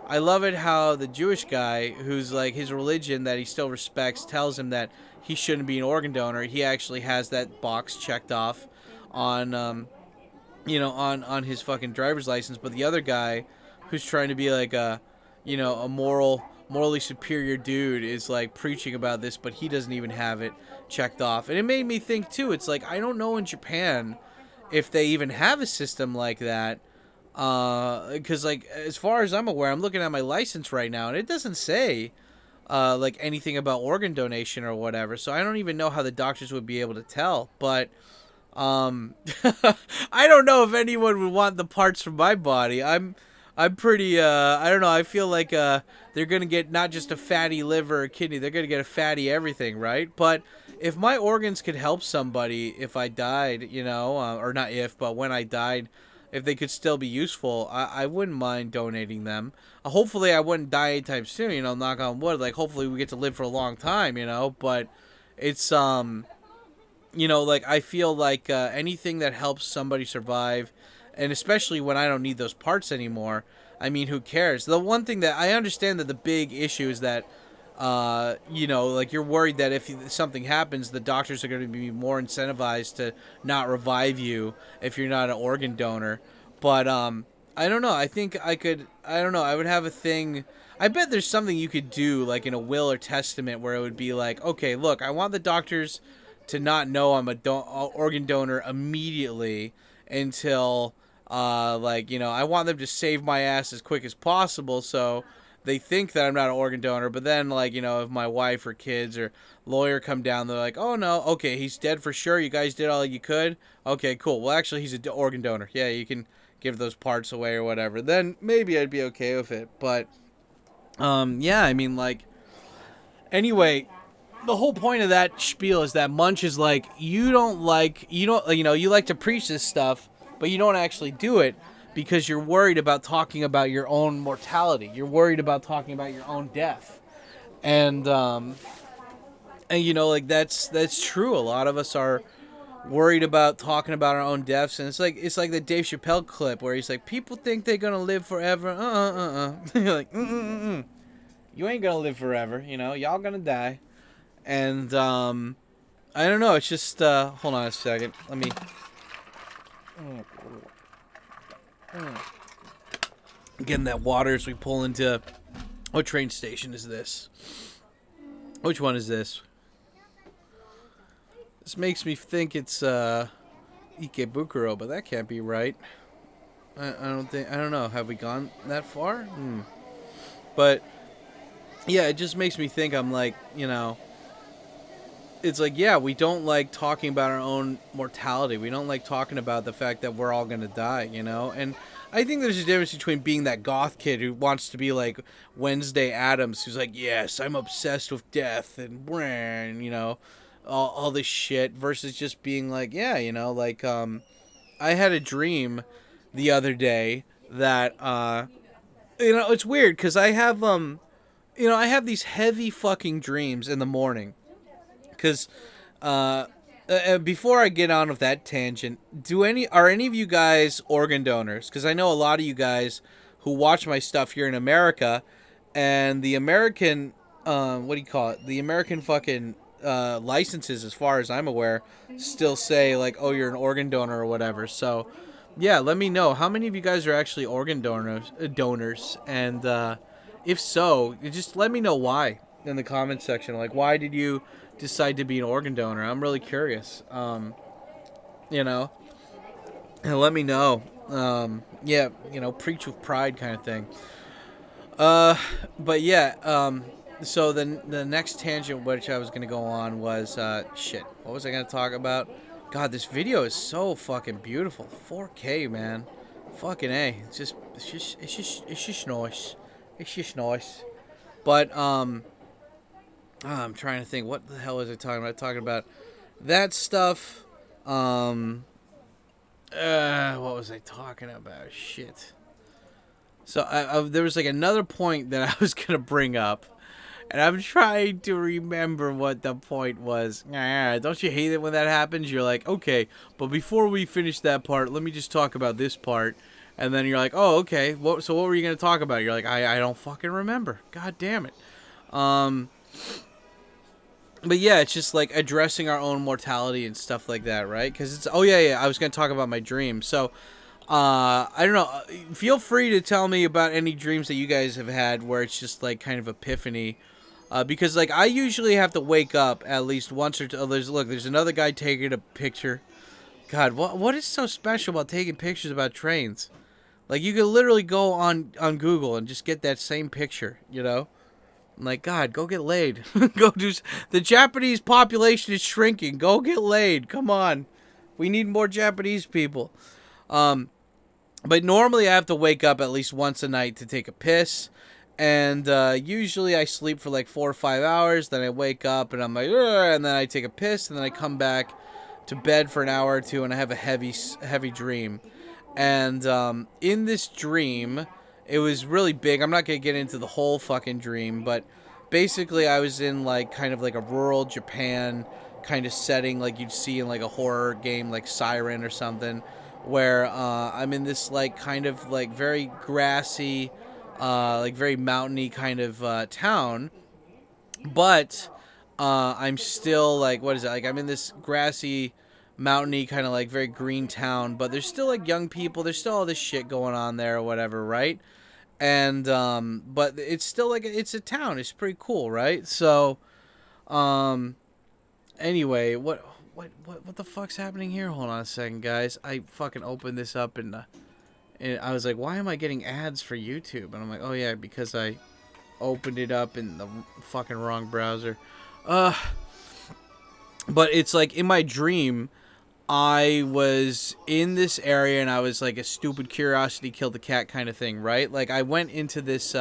I love it how the Jewish guy, who's like, his religion that he still respects, tells him that he shouldn't be an organ donor. He actually has that box checked off on you know, on his fucking driver's license. But the other guy, who's trying to be like a, you know, a morally superior dude, is like preaching about this, but he doesn't even have it checked off. And it made me think too, it's like, I don't know in Japan if they even have a system like that. Because like, as far as I'm aware, I'm looking at my license right now and it doesn't say like anything about organ donation or whatever. So I don't even know how the doctors would be able to tell. But I don't know if anyone would want the parts from my body. I'm pretty I don't know. I feel like they're gonna get not just a fatty liver or kidney. They're gonna get a fatty everything, right? But if my organs could help somebody if I died, you know, or not if, but when I died, if they could still be useful, I wouldn't mind donating them. Hopefully I wouldn't die anytime soon, you know, knock on wood. Like, hopefully we get to live for a long time, you know, but it's, you know, like, I feel like anything that helps somebody survive, and especially when I don't need those parts anymore, I mean, who cares? The one thing that I understand, that the big issue is that, you know, like, you're worried that if something happens, the doctors are going to be more incentivized to not revive you if you're not an organ donor. But I don't know. I think I could. I don't know. I would have a thing. I bet there's something you could do, like in a will or testament, where it would be like, okay, look, I want the doctors to not know I'm a organ donor immediately until, like, you know, I want them to save my ass as quick as possible, so they think that I'm not an organ donor. But then, like, you know, if my wife or kids or lawyer come down, they're like, oh no, okay, he's dead for sure. You guys did all you could. Okay, cool. Well, actually, he's an organ donor. Yeah, you can give those parts away or whatever. Then maybe I'd be okay with it. But yeah, I mean, like, anyway, the whole point of that spiel is that Munch is like, you know, you like to preach this stuff, but you don't actually do it because you're worried about talking about your own mortality. You're worried about talking about your own death. And you know, like, that's true. A lot of us are worried about talking about our own deaths, and it's like the Dave Chappelle clip where he's like, people think they're gonna live forever. You're like, you ain't gonna live forever, you know, y'all gonna die. And I don't know, it's just hold on a second, let me getting that water as we pull into, what train station is this? Which one is this? This makes me think it's Ikebukuro, but that can't be right. I don't know. Have we gone that far? But yeah, it just makes me think, I'm like, you know, it's like, yeah, we don't like talking about our own mortality. We don't like talking about the fact that we're all going to die, you know? And I think there's a difference between being that goth kid who wants to be like Wednesday Addams, who's like, yes, I'm obsessed with death and, you know, all this shit, versus just being like, yeah, you know, like, I had a dream the other day that, you know, it's weird because I have, you know, I have these heavy fucking dreams in the morning. Because, before I get on with that tangent, are any of you guys organ donors? Because I know a lot of you guys who watch my stuff here in America, and the American, what do you call it? The American fucking licenses, as far as I'm aware, still say like, oh, you're an organ donor or whatever. So yeah, let me know how many of you guys are actually organ donors, and if so, just let me know why in the comment section. Like, why did you decide to be an organ donor? I'm really curious. You know, and let me know. Yeah, preach with pride kind of thing. But yeah, so the next tangent which I was gonna go on was shit. What was I gonna talk about? God, this video is so fucking beautiful. 4K, man. Fucking A. It's just nice. It's just nice. But I'm trying to think. What the hell was I talking about? Talking about that stuff. What was I talking about? Shit. So there was like another point that I was gonna bring up, and I'm trying to remember what the point was. Don't you hate it when that happens? You're like, okay, but before we finish that part, let me just talk about this part, and then you're like, oh, okay. So what were you gonna talk about? You're like, I don't fucking remember. God damn it. But yeah, it's just like addressing our own mortality and stuff like that, right? Because it's I was gonna talk about my dream. So. I don't know. Feel free to tell me about any dreams that you guys have had where it's just like kind of epiphany. Because like I usually have to wake up at least once or two. There's another guy taking a picture. God, what is so special about taking pictures about trains? Like you could literally go on Google and just get that same picture, Like, God, go get laid. Go do. The Japanese population is shrinking. Go get laid. Come on. We need more Japanese people. But normally I have to wake up at least once a night to take a piss. And usually I sleep for like 4 or 5 hours. Then I wake up and I'm like, ugh, and then I take a piss. And then I come back to bed for an hour or two and I have a heavy dream. And in this dream, it was really big. I'm not going to get into the whole fucking dream. But basically I was in like kind of like a rural Japan kind of setting like you'd see in like a horror game like Siren or something. Where I'm in this like kind of like very grassy, like very mountainy kind of town, but I'm still like, what is it? Like I'm in this grassy, mountainy kind of like very green town, but there's still like young people. There's still all this shit going on there or whatever, right? And but it's still like it's a town. It's pretty cool, right? So, anyway, what the fuck's happening here? Hold on a second, guys. I fucking opened this up and I was like, why am I getting ads for YouTube? And I'm like, oh yeah, because I opened it up in the fucking wrong browser. But it's like in my dream, I was in this area and I was like a stupid curiosity killed the cat kind of thing, right? Like I went into this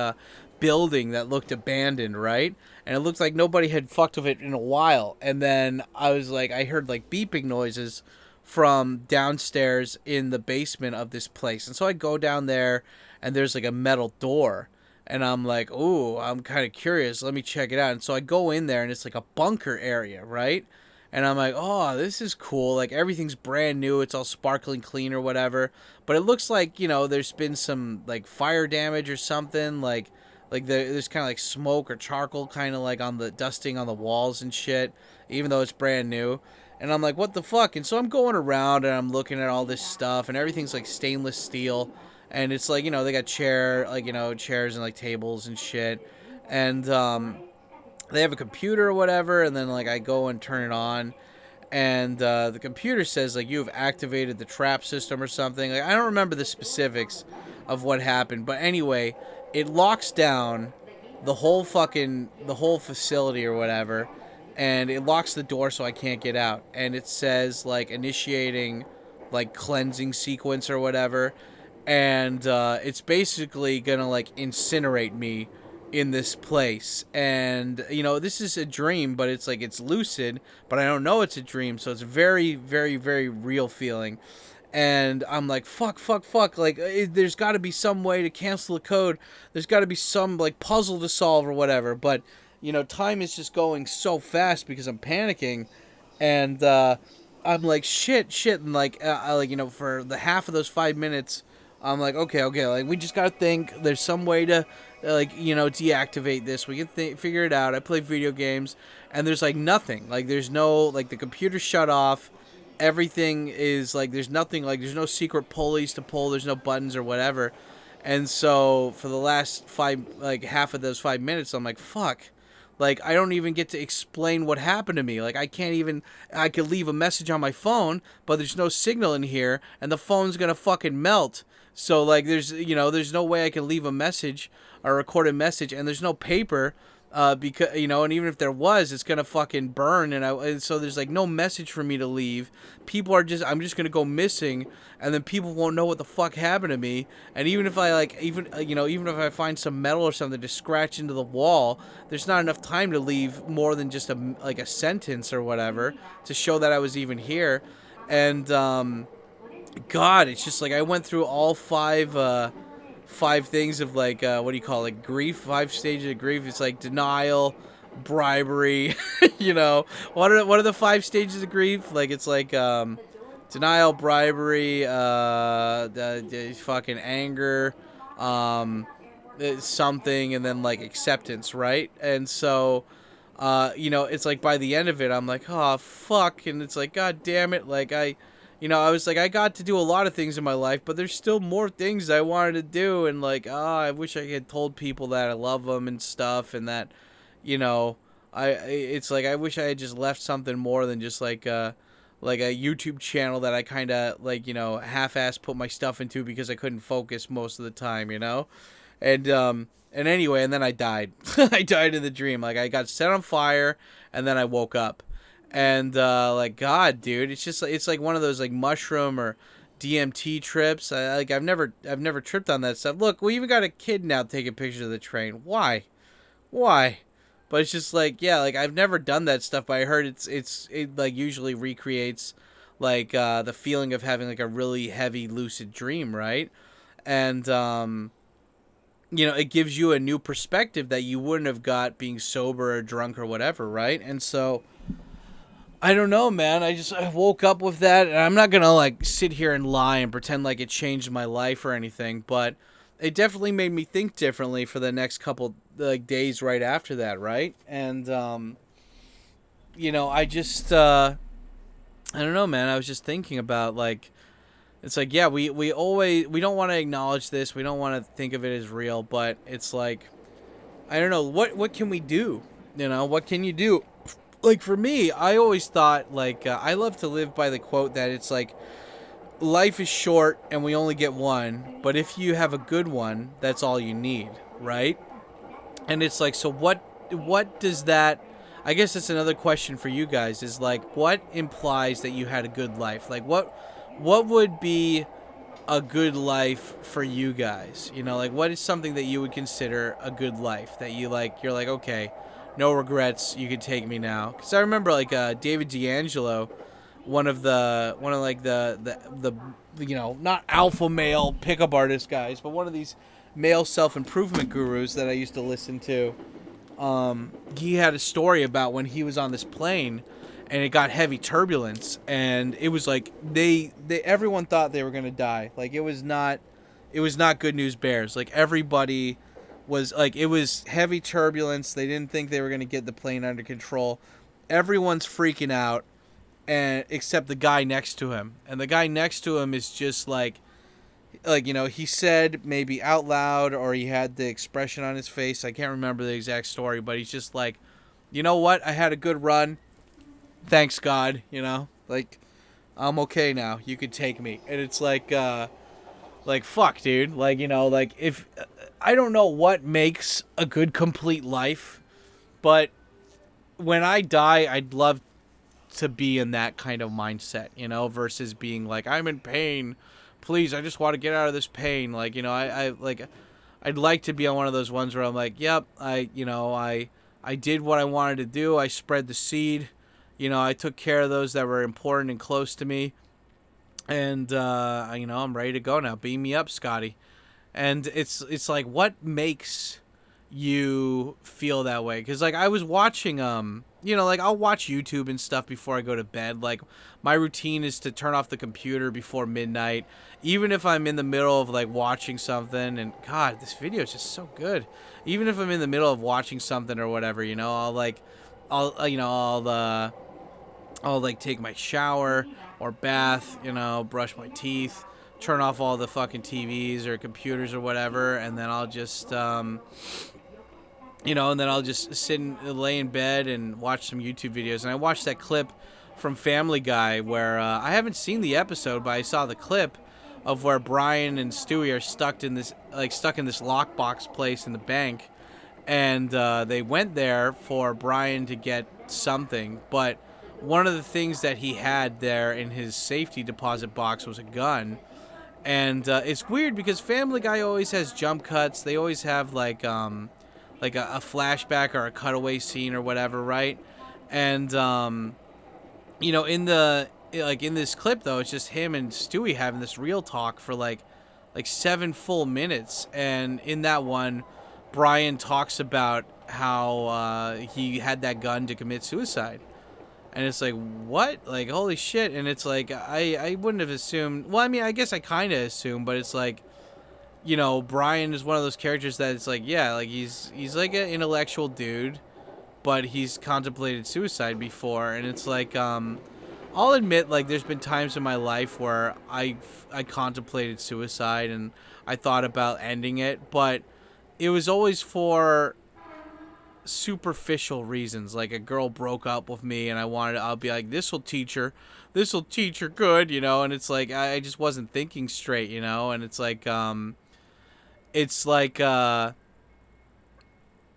building that looked abandoned, right? And it looked like nobody had fucked with it in a while. And then I was like, I heard like beeping noises from downstairs in the basement of this place. And so I go down there and there's like a metal door. And I'm like, ooh, I'm kind of curious. Let me check it out. And so I go in there and it's like a bunker area, right? And I'm like, oh, this is cool. Like everything's brand new. It's all sparkling clean or whatever. But it looks like, there's been some like fire damage or something. Like there's kind of like smoke or charcoal kind of like on the dusting on the walls and shit, even though it's brand new. And I'm like, what the fuck? And so I'm going around and I'm looking at all this stuff and everything's like stainless steel. And it's like, they got chairs and like tables and shit. And they have a computer or whatever. And then like I go and turn it on. And the computer says like you have activated the trap system or something. Like I don't remember the specifics of what happened. But anyway, it locks down the whole facility or whatever, and it locks the door so I can't get out. And it says like initiating like cleansing sequence or whatever, and it's basically gonna like incinerate me in this place. And this is a dream, but it's like it's lucid, but I don't know it's a dream, so it's very, very, very real feeling. And I'm like, fuck. Like, there's got to be some way to cancel the code. There's got to be some, like, puzzle to solve or whatever. But, time is just going so fast because I'm panicking. And I'm like, shit. And, like, for the half of those 5 minutes, I'm like, okay. Like, we just got to think. There's some way to, deactivate this. We can figure it out. I play video games. And there's, like, nothing. Like, there's no, like, the computer shut off. everything is like there's nothing, like there's no secret pulleys to pull, there's no buttons or whatever. And so for the last half of those 5 minutes, I'm like, fuck. Like, I don't even get to explain what happened to me. Like, I can't even, I could leave a message on my phone, but there's no signal in here, and the phone's gonna fucking melt. So, like, there's no way I can leave a message or record a message, and there's no paper, because, and even if there was, it's gonna fucking burn, and so there's, like, no message for me to leave. I'm just gonna go missing, and then people won't know what the fuck happened to me. And even if I even if I find some metal or something to scratch into the wall, there's not enough time to leave more than just a sentence or whatever to show that I was even here. And God, it's just like I went through all five things of like what do you call it, grief, 5 stages of grief. It's like denial, bribery, what are the 5 stages of grief? Like it's like denial, bribery, the fucking anger, something, and then like acceptance, right? And so it's like by the end of it I'm like, oh fuck, and it's like, god damn it, like I was like, I got to do a lot of things in my life, but there's still more things I wanted to do, and like, I wish I had told people that I love them and stuff, and that, it's like I wish I had just left something more than just like a YouTube channel that I kind of like, half-ass put my stuff into because I couldn't focus most of the time, and anyway, and then I died. I died in the dream. Like I got set on fire, and then I woke up. And like, God, dude, it's like one of those like mushroom or DMT trips. I've never tripped on that stuff. Look, we even got a kid now taking pictures of the train. Why? But it's just like, yeah, like I've never done that stuff, but I heard it like usually recreates like the feeling of having like a really heavy lucid dream, right? And it gives you a new perspective that you wouldn't have got being sober or drunk or whatever, right? And so I don't know, man. I woke up with that, and I'm not gonna like sit here and lie and pretend like it changed my life or anything, but it definitely made me think differently for the next couple like days right after that, right? And I just I don't know, man. I was just thinking about like, it's like, yeah, we don't want to acknowledge this, we don't want to think of it as real, but it's like, I don't know, what can we do? What can you do? Like for me, I always thought like I love to live by the quote that it's like life is short and we only get one, but if you have a good one, that's all you need, right? And it's like, so what does that, I guess that's another question for you guys, is like, what implies that you had a good life? Like what would be a good life for you guys? Like what is something that you would consider a good life that you're like, okay, no regrets, you could take me now? Because I remember like David D'Angelo, one of like the not alpha male pickup artist guys, but one of these male self-improvement gurus that I used to listen to. He had a story about when he was on this plane and it got heavy turbulence, and it was like everyone thought they were gonna die. Like it was not Good News Bears. Like everybody was like, it was heavy turbulence. They didn't think they were going to get the plane under control. Everyone's freaking out, and except the guy next to him. And the guy next to him is just like he said maybe out loud, or he had the expression on his face. I can't remember the exact story, but he's just like, you know what? I had a good run. Thanks, God. Like, I'm okay now. You could take me. And it's like fuck, dude. Like, like if I don't know what makes a good complete life, but when I die, I'd love to be in that kind of mindset, versus being like, I'm in pain, please, I just want to get out of this pain. Like, I'd like to be on one of those ones where I'm like, yep, I did what I wanted to do. I spread the seed. I took care of those that were important and close to me. And, I'm ready to go now. Beam me up, Scotty. And it's like, what makes you feel that way? Because, like, I was watching, like, I'll watch YouTube and stuff before I go to bed. Like, my routine is to turn off the computer before midnight, even if I'm in the middle of, like, watching something. And, God, this video is just so good. Even if I'm in the middle of watching something or whatever, I'll take my shower, or bath, you know, brush my teeth, turn off all the fucking TVs or computers or whatever, and then I'll just, you know, and then I'll just sit and lay in bed and watch some YouTube videos. And I watched that clip from Family Guy where I haven't seen the episode, but I saw the clip of where Brian and Stewie are stuck in this lockbox place in the bank, and they went there for Brian to get something, but one of the things that he had there in his safety deposit box was a gun. And it's weird because Family Guy always has jump cuts. They always have like a flashback or a cutaway scene or whatever, right? And you know, in this clip though, it's just him and Stewie having this real talk for like 7 full minutes. And in that one, Brian talks about how he had that gun to commit suicide. And it's like, what? Like, holy shit. And it's like, I wouldn't have assumed. Well, I mean, I guess I kind of assumed, but it's like, you know, Brian is one of those characters that it's like, yeah, like he's like an intellectual dude, but he's contemplated suicide before. And it's like, I'll admit, like, there's been times in my life where I contemplated suicide and I thought about ending it, but it was always for superficial reasons. Like, a girl broke up with me and I'll be like, this'll teach her good, you know. And it's like, I just wasn't thinking straight, you know. And it's like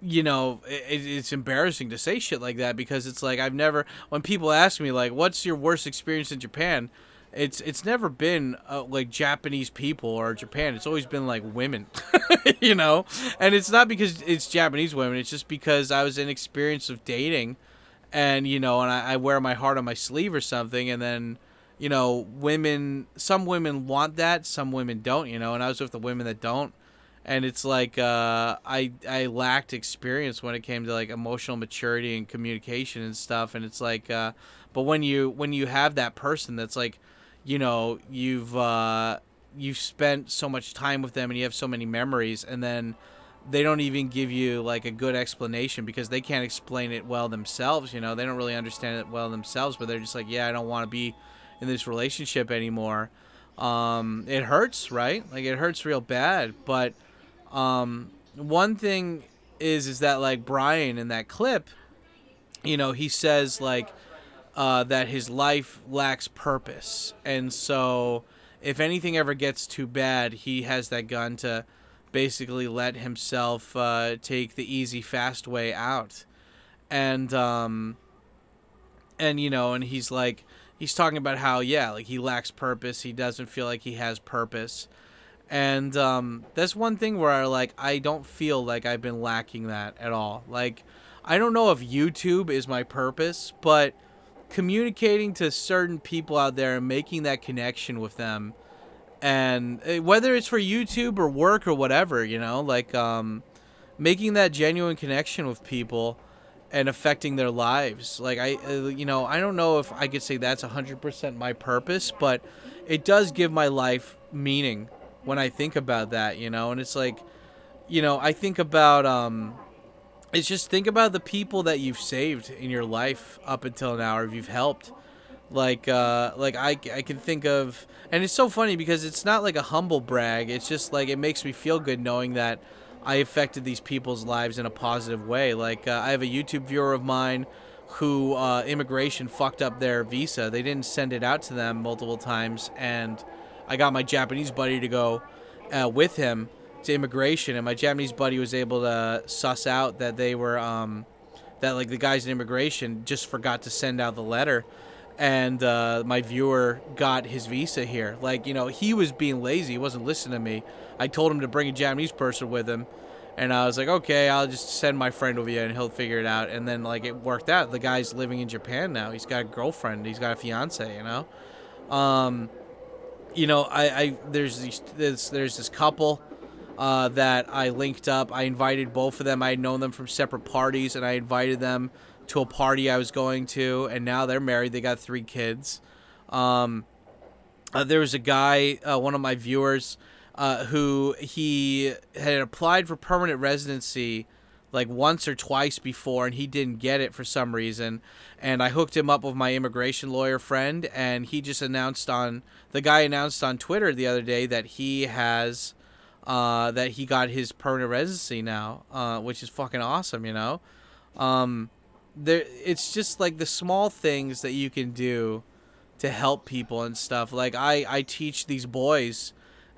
you know, it's embarrassing to say shit like that, because it's like, when people ask me like, what's your worst experience in Japan, it's never been like Japanese people or Japan. It's always been like women, you know. And it's not because it's Japanese women. It's just because I was in experience of dating, and you know, and I wear my heart on my sleeve or something. And then, you know, some women want that, some women don't, you know. And I was with the women that don't, and it's like I lacked experience when it came to like emotional maturity and communication and stuff. And it's like, but when you have that person that's like, you know, you've spent so much time with them and you have so many memories, and then they don't even give you like a good explanation because they can't explain it well themselves, you know. They don't really understand it well themselves, but they're just like, yeah, I don't want to be in this relationship anymore. It hurts, right? Like, it hurts real bad. But one thing is that like Brian in that clip, you know, he says like that his life lacks purpose, and so if anything ever gets too bad, he has that gun to basically let himself take the easy, fast way out. And you know, and he's talking about how, yeah, like, he lacks purpose. He doesn't feel like he has purpose. And that's one thing where I don't feel like I've been lacking that at all. Like, I don't know if YouTube is my purpose, but communicating to certain people out there and making that connection with them, and whether it's for YouTube or work or whatever, you know, like making that genuine connection with people and affecting their lives. Like, you know, I don't know if I could say that's 100% my purpose, but it does give my life meaning when I think about that, you know. And it's like, you know, I think about it's just, think about the people that you've saved in your life up until now, or if you've helped. Like I can think of, and it's so funny because it's not like a humble brag. It's just like, it makes me feel good knowing that I affected these people's lives in a positive way. Like, I have a YouTube viewer of mine who immigration fucked up their visa. They didn't send it out to them multiple times, and I got my Japanese buddy to go with him to immigration, and my Japanese buddy was able to suss out that they were that like the guys in immigration just forgot to send out the letter, and my viewer got his visa here. Like, you know, he was being lazy. He wasn't listening to me. I told him to bring a Japanese person with him, and I was like, okay, I'll just send my friend over here and he'll figure it out. And then, like, it worked out. The guy's living in Japan now. He's got a girlfriend. He's got a fiance, you know. You know, there's this couple that I linked up. I invited both of them. I had known them from separate parties, and I invited them to a party I was going to, and now they're married. They got 3 kids. There was a guy, one of my viewers, who he had applied for permanent residency like once or twice before, and he didn't get it for some reason. And I hooked him up with my immigration lawyer friend, and he just announced on Twitter the other day that he has that he got his permanent residency now, which is fucking awesome, you know. It's just like the small things that you can do to help people and stuff. Like I teach these boys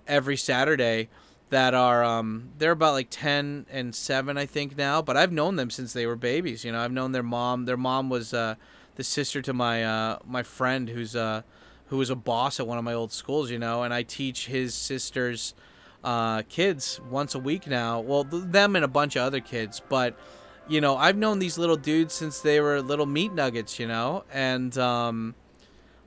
every Saturday that are they're about like 10 and 7 I think now, but I've known them since they were babies. You know, I've known their mom. Their mom was the sister to my friend who was a boss at one of my old schools, you know, and I teach his sister's kids once a week now. Well, them and a bunch of other kids, but you know, I've known these little dudes since they were little meat nuggets, you know, and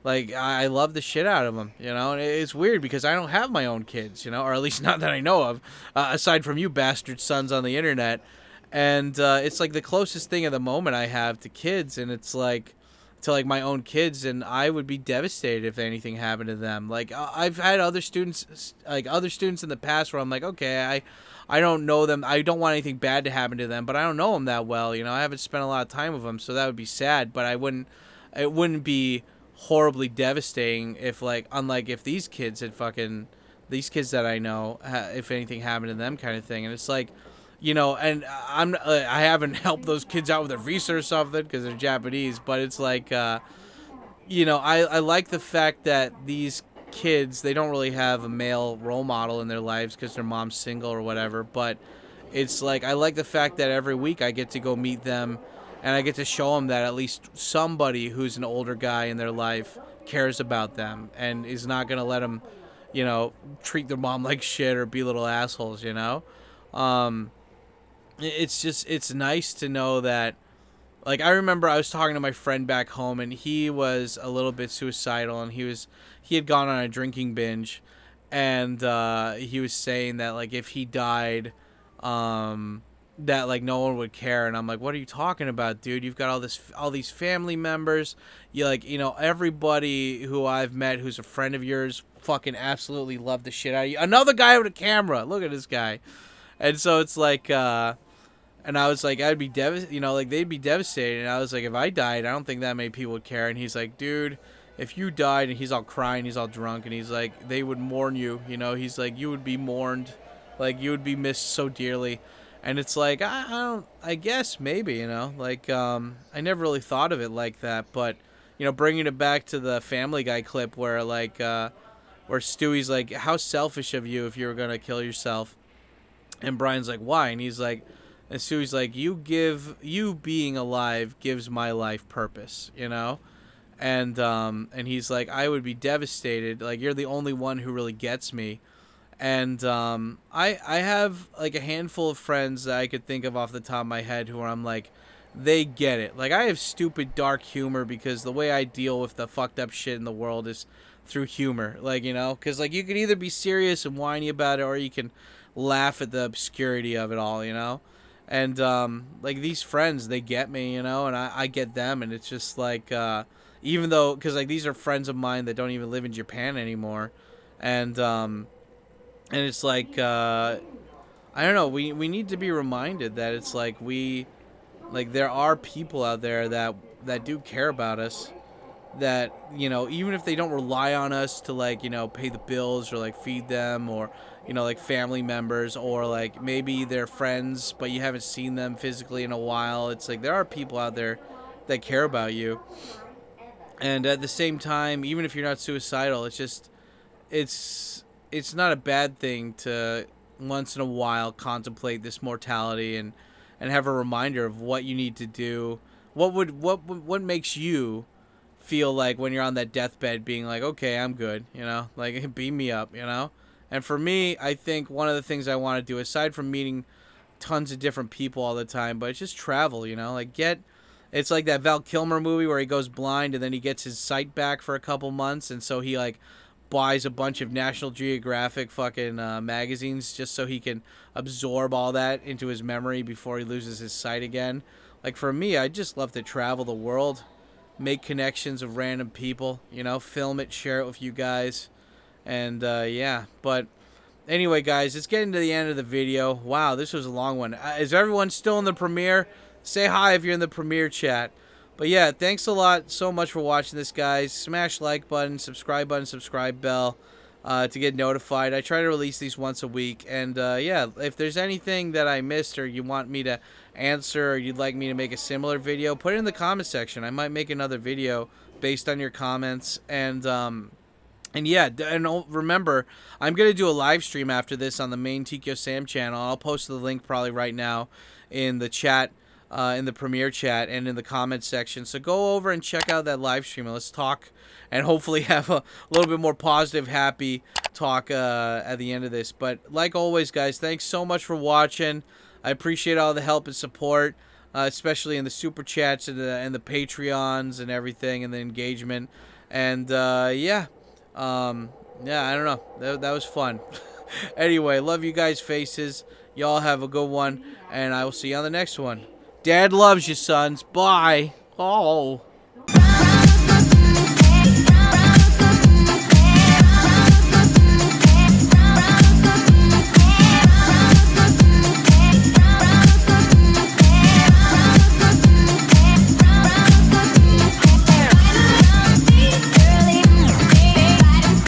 like I love the shit out of them, you know. And it's weird because I don't have my own kids, you know, or at least not that I know of, aside from you bastard sons on the internet. And it's like the closest thing at the moment I have to kids, and it's like to like my own kids, and I would be devastated if anything happened to them. Like I've had other students in the past where I'm like, okay, I don't know them. I don't want anything bad to happen to them, but I don't know them that well. You know, I haven't spent a lot of time with them, so that would be sad. But it wouldn't be horribly devastating if, like, unlike if these kids that I know, if anything happened to them, kind of thing. And it's like, you know, and I haven't helped those kids out with their visa or something because they're Japanese, but it's like, you know, I like the fact that these kids, they don't really have a male role model in their lives because their mom's single or whatever, but it's like I like the fact that every week I get to go meet them and I get to show them that at least somebody who's an older guy in their life cares about them and is not going to let them, you know, treat their mom like shit or be little assholes, you know. It's nice to know that. Like, I remember I was talking to my friend back home, and he was a little bit suicidal, and he had gone on a drinking binge, and he was saying that, like, if he died, that, like, no one would care. And I'm like, what are you talking about, dude? You've got all these family members. You, like, you know, everybody who I've met who's a friend of yours fucking absolutely love the shit out of you. Another guy with a camera. Look at this guy. And so it's like, and I was like, I'd be you know, like, they'd be devastated. And I was like, if I died, I don't think that many people would care. And he's like, dude, if you died, and he's all crying, he's all drunk, and he's like, they would mourn you, you know. He's like, you would be mourned, like, you would be missed so dearly. And it's like, I guess maybe, you know, like, I never really thought of it like that. But, you know, bringing it back to the Family Guy clip where, like, where Stewie's like, how selfish of you if you were going to kill yourself. And Brian's like, why? And he's like, and Stewie's like, you being alive gives my life purpose, you know? And he's like, I would be devastated. Like, you're the only one who really gets me. And I have, like, a handful of friends that I could think of off the top of my head who I'm like, they get it. Like, I have stupid dark humor because the way I deal with the fucked up shit in the world is through humor. Like, you know? Because, like, you can either be serious and whiny about it, or you can laugh at the obscurity of it all, you know? And, like, these friends, they get me, you know, and I get them, and it's just, like, even though, because, like, these are friends of mine that don't even live in Japan anymore, and it's, like, I don't know, we need to be reminded that it's, like, there are people out there that do care about us, that, you know, even if they don't rely on us to, like, you know, pay the bills or, like, feed them, or, you know, like, family members, or, like, maybe they're friends but you haven't seen them physically in a while. It's like there are people out there that care about you. And at the same time, even if you're not suicidal, it's just it's not a bad thing to once in a while contemplate this mortality and have a reminder of what you need to do. What makes you feel like when you're on that deathbed being like, okay, I'm good, you know, like, beam me up, you know. And for me, I think one of the things I want to do, aside from meeting tons of different people all the time, but it's just travel, you know, like, it's like that Val Kilmer movie where he goes blind and then he gets his sight back for a couple months, and so he, like, buys a bunch of National Geographic fucking magazines just so he can absorb all that into his memory before he loses his sight again. Like, for me, I just love to travel the world, make connections with random people, you know, film it, share it with you guys. And, yeah, but anyway, guys, it's getting to the end of the video. Wow, this was a long one. Is everyone still in the premiere? Say hi if you're in the premiere chat. But yeah, thanks a lot so much for watching this, guys. Smash like button, subscribe bell to get notified. I try to release these once a week. And yeah, if there's anything that I missed or you want me to answer or you'd like me to make a similar video, put it in the comment section. I might make another video based on your comments. And yeah, and remember, I'm going to do a live stream after this on the main Tkyo Sam channel. I'll post the link probably right now in the chat, in the premiere chat, and in the comments section. So go over and check out that live stream, and let's talk and hopefully have a little bit more positive, happy talk at the end of this. But like always, guys, thanks so much for watching. I appreciate all the help and support, especially in the super chats and the Patreons and everything, and the engagement. And yeah. Yeah, I don't know. That was fun. Anyway, love you guys' faces. Y'all have a good one, and I will see you on the next one. Dad loves you, sons. Bye. Oh.